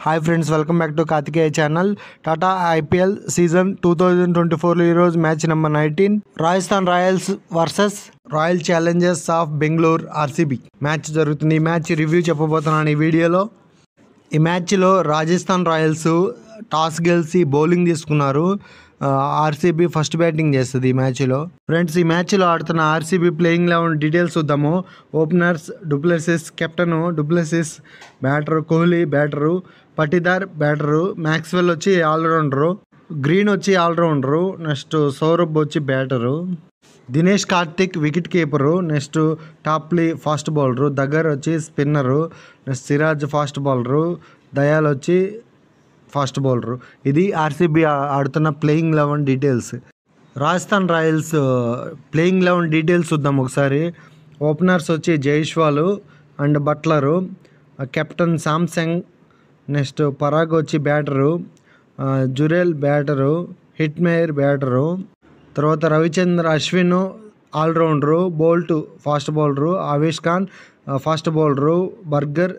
Hi friends, welcome back to Karthikeya channel. Tata IPL season 2024లో ఈరోజు match number 19 Rajasthan Royals versus Royal Challengers of Bengaluru RCB match జరుగుతుంది. ఈ match review చెప్పబోతున్నాను ఈ వీడియోలో. ఈ మ్యాచ్లో రాజస్థాన్ రాయల్స్ టాస్ గెలిచి బౌలింగ్ తీసుకున్నారు. ఆర్సీబీ ఫస్ట్ బ్యాటింగ్ చేస్తుంది ఈ మ్యాచ్లో. ఫ్రెండ్స్, ఈ మ్యాచ్లో ఆడుతున్న ఆర్సీబీ ప్లేయింగ్ 11 డీటెయిల్స్ చూద్దాము. Openers du Plessis, captain du Plessis, batter Kohli, batter Patidar, batter Maxwell వచ్చి ఆల్రౌండరు, గ్రీన్ వచ్చి ఆల్రౌండరు, నెక్స్ట్ సౌరభ్ వచ్చి batter, Dinesh Karthik wicket keeper, next Topley fast bowler, Dagar వచ్చి spinner, next Siraj fast bowler, Dayal వచ్చి ఫాస్ట్ బౌలరు. ఇది ఆర్సీబీ ఆడుతున్న playing 11 details. Rajasthan Royals playing 11 details చూద్దాం ఒకసారి. Openers వచ్చి Jaiswal and Buttler, captain Samson, next Parag వచ్చి batter, Jurel batter, Hetmyer batter, తర్వాత Ravichandra Ashwin allrounder, Boult fast bowler, Avesh Khan fast bowler, Burger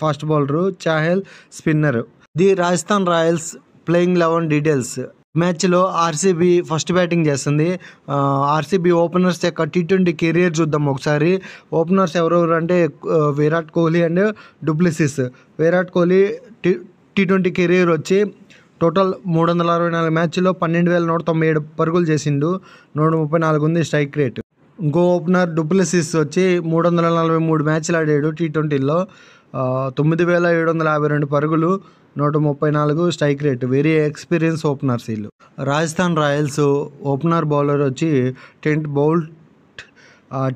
fast bowler, Chahal spinner. The Rajasthan Royals playing 11 details. మ్యాచ్లో RCB first batting చేస్తుంది. RCB openers యొక్క T20 career చూద్దాం ఒకసారి. ఓపెనర్స్ ఎవరెవరు అంటే Virat Kohli and du Plessis. Virat Kohli T20 career వచ్చి టోటల్ 364 మ్యాచ్లో 12,197 పరుగులు చేసిండు, 134 ఉంది స్ట్రైక్ రేట్. ఇంకో ఓపెనర్ డూప్లెసిస్ వచ్చి 343 మ్యాచ్లు ఆడాడు T20లో, 9,752 పరుగులు, 134 strike rate. Very experience openers వీళ్ళు. రాజస్థాన్ రాయల్స్ ఓపెనర్ బౌలర్ వచ్చి టెంట్ బౌల్ట్.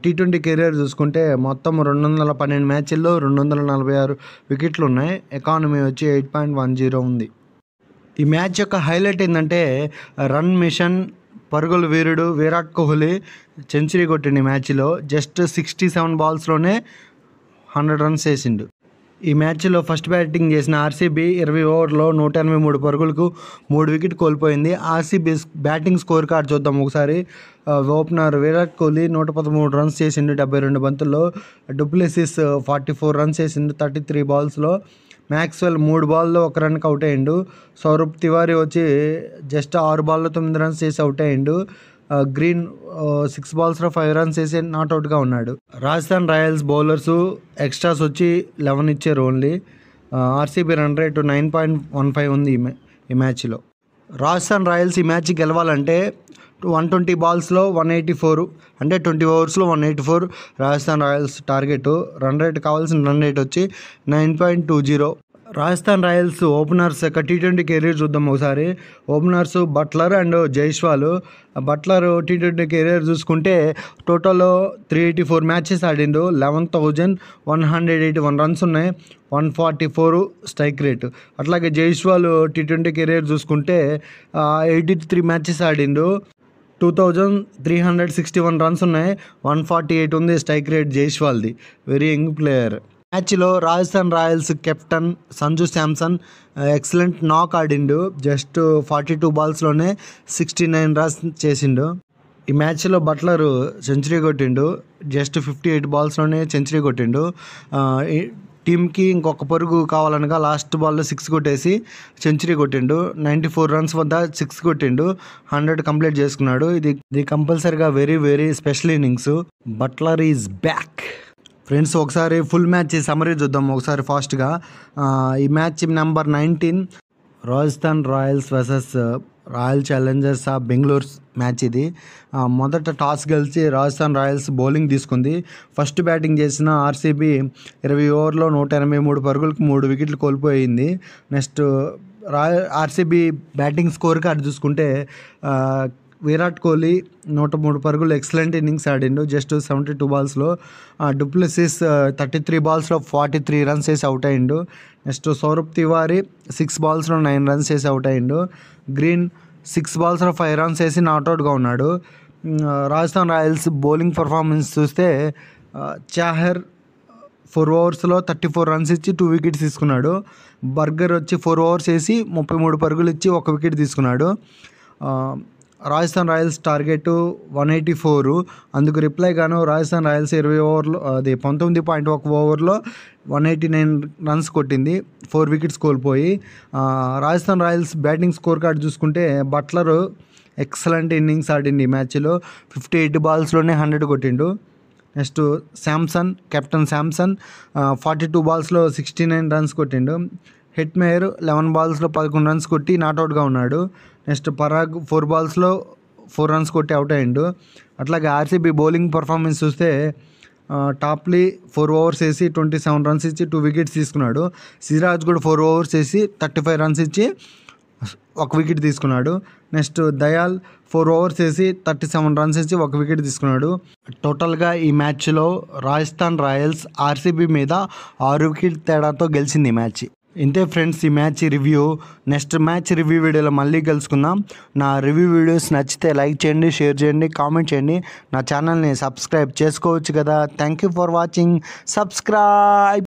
T20 కెరియర్ చూసుకుంటే మొత్తం 212 మ్యాచ్ల్లో 246 వికెట్లు ఉన్నాయి. ఎకానమీ వచ్చి 8.10 ఉంది. ఈ మ్యాచ్ యొక్క హైలైట్ ఏంటంటే రన్ మిషన్, పరుగుల వీరుడు విరాట్ కోహ్లీ సెంచరీ కొట్టిండు. ఈ మ్యాచ్లో జస్ట్ 67 బాల్స్లోనే 100 రన్స్ వేసిండు. ఈ మ్యాచ్లో ఫస్ట్ బ్యాటింగ్ చేసిన ఆర్సీబీ 20 ఓవర్లో 183 పరుగులకు 3 వికెట్ కోల్పోయింది. ఆర్సీబీ బ్యాటింగ్ స్కోర్ కార్డ్ చూద్దాం ఒకసారి. ఓపెనర్ విరాట్ కోహ్లీ 113 రన్స్ చేసిండు 72 బంతుల్లో. డూప్లెసిస్ 44 రన్స్ చేసిండు 33 బాల్స్లో. మ్యాక్స్వెల్ 3 బాల్లో 1 రన్కి అవుట్ అయ్యిండు. సౌరభ్ తివారీ వచ్చి జస్ట్ 6 బాల్లో 9 రన్స్ చేసి అవుట్ అయ్యిండు. గ్రీన్ 6 బాల్స్లో 5 రన్స్ వేసి నాట్అవుట్గా ఉన్నాడు. రాజస్థాన్ రాయల్స్ బౌలర్స్ ఎక్స్ట్రాస్ వచ్చి 11 ఇచ్చారు ఓన్లీ. ఆర్సీబీ రన్ రేటు 9.15 ఉంది ఈ మ్యాచ్లో. రాజస్థాన్ రాయల్స్ ఈ మ్యాచ్ గెలవాలంటే 120 బాల్స్లో 184, అంటే 20 ఓవర్స్లో 184 Rajasthan Royals target. Run rate కావాల్సిన రన్ రేట్ వచ్చి 9.20. రాజస్థాన్ రాయల్స్ ఓపెనర్స్ యొక్క T20 కెరీర్ చూద్దాం ఒకసారి. Openers Buttler and Jaiswal. Buttler T20 career చూసుకుంటే టోటల్ 384 మ్యాచెస్ ఆడిండు, 11,181 రన్స్ ఉన్నాయి, 144 స్ట్రైక్ రేట్. అట్లాగే జైస్వాల్ T20 కెరీర్ చూసుకుంటే 83 మ్యాచెస్ ఆడిండు, 2,361 రన్స్ ఉన్నాయి, 148 ఉంది స్ట్రైక్ రేట్ జైస్వాల్ది. Very young player. మ్యాచ్లో Rajasthan Royals captain Sanju Samson excellent knock ఆడిండు. జస్ట్ 42 బాల్స్లోనే 69 రన్స్ చేసిండు. ఈ మ్యాచ్లో బట్లర్ సెంచరీ కొట్టిండు, జస్ట్ 58 బాల్స్లోనే సెంచరీ కొట్టిండు. టీంకి ఇంకొక పరుగు కావాలనగా లాస్ట్ బాల్లో 6 కొట్టేసి సెంచరీ కొట్టిండు. 94 రన్స్ వద్ద 6 కొట్టిండు, 100 కంప్లీట్ చేసుకున్నాడు. ఇది కంపల్సరీగా very very special innings. Buttler is back. Friends, ఒకసారి ఫుల్ మ్యాచ్ సమరీ చూద్దాం ఒకసారి ఫాస్ట్గా. ఈ match number 19 Rajasthan Royals versus Royal Challengers of Bengaluru match ఇది. మొదట టాస్ గెలిచి రాజస్థాన్ రాయల్స్ బౌలింగ్ తీసుకుంది. ఫస్ట్ బ్యాటింగ్ చేసిన ఆర్సీబీ 20 ఓవర్లో 183 పరుగులకు 3 వికెట్లు కోల్పోయింది. Next RCB batting scorecard చూసుకుంటే విరాట్ కోహ్లీ 103 పరుగులు ఎక్సలెంట్ ఇన్నింగ్స్ ఆడిండు, జస్ట్ 72 బాల్స్లో. డూప్లెసిస్ 33 బాల్స్లో 43 రన్స్ వేసి అవుట్ అయ్యిండు. నెక్స్ట్ సౌరభ్ తివారీ 6 బాల్స్లో 9 రన్స్ వేసి అవుట్ అయ్యిండు. గ్రీన్ 6 బాల్స్లో 5 రన్స్ వేసి నాట్అవుట్గా ఉన్నాడు. రాజస్థాన్ రాయల్స్ బౌలింగ్ పర్ఫార్మెన్స్ చూస్తే చాహర్ 4 ఓవర్స్లో 34 రన్స్ ఇచ్చి 2 వికెట్స్ తీసుకున్నాడు. బర్గర్ వచ్చి 4 ఓవర్స్ వేసి 33 పరుగులు ఇచ్చి 1 వికెట్ తీసుకున్నాడు. Rajasthan Royals target 184. అందుకు రిప్లై గాను రాజస్థాన్ రాయల్స్ 20 ఓవర్లో అది 19.1 ఓవర్లో 189 రన్స్ కొట్టింది, 4 వికెట్స్ కోల్పోయి. Rajasthan Royals batting score card చూసుకుంటే బట్లర్ ఎక్సలెంట్ ఇన్నింగ్స్ ఆడింది ఈ మ్యాచ్లో. 58 బాల్స్లోనే 100 కొట్టిండు. నెక్స్ట్ కెప్టెన్ శాంసన్ 42 బాల్స్లో 69 రన్స్ కొట్టిండు. హెట్మేయర్ 11 బాల్స్లో 11 రన్స్ కొట్టి నాట్అవుట్గా ఉన్నాడు. నెక్స్ట్ పరాగ్ 4 బాల్స్లో 4 రన్స్ కొట్టి అవుట్ అయ్యిండు. అట్లాగే ఆర్సీబీ బౌలింగ్ పర్ఫార్మెన్స్ చూస్తే టాప్లీ 4 ఓవర్స్ వేసి 27 రన్స్ ఇచ్చి 2 వికెట్స్ తీసుకున్నాడు. సిరాజ్ కూడా 4 ఓవర్స్ వేసి 35 రన్స్ ఇచ్చి 1 వికెట్ తీసుకున్నాడు. నెక్స్ట్ దయాల్ 4 ఓవర్స్ వేసి 37 రన్స్ ఇచ్చి 1 వికెట్ తీసుకున్నాడు. టోటల్గా ఈ మ్యాచ్లో రాజస్థాన్ రాయల్స్ ఆర్సీబీ మీద 6 వికెట్ తేడాతో గెలిచింది ఈ మ్యాచ్. ఇంతే ఫ్రెండ్స్ ఈ match review. Next match review వీడియోలో మళ్ళీ కలుసుకుందాం. నా రివ్యూ వీడియోస్ నచ్చితే లైక్ చేయండి, షేర్ చేయండి, కామెంట్ చేయండి. నా ఛానల్ని సబ్స్క్రైబ్ చేసుకోవచ్చు కదా. Thank you for watching. Subscribe.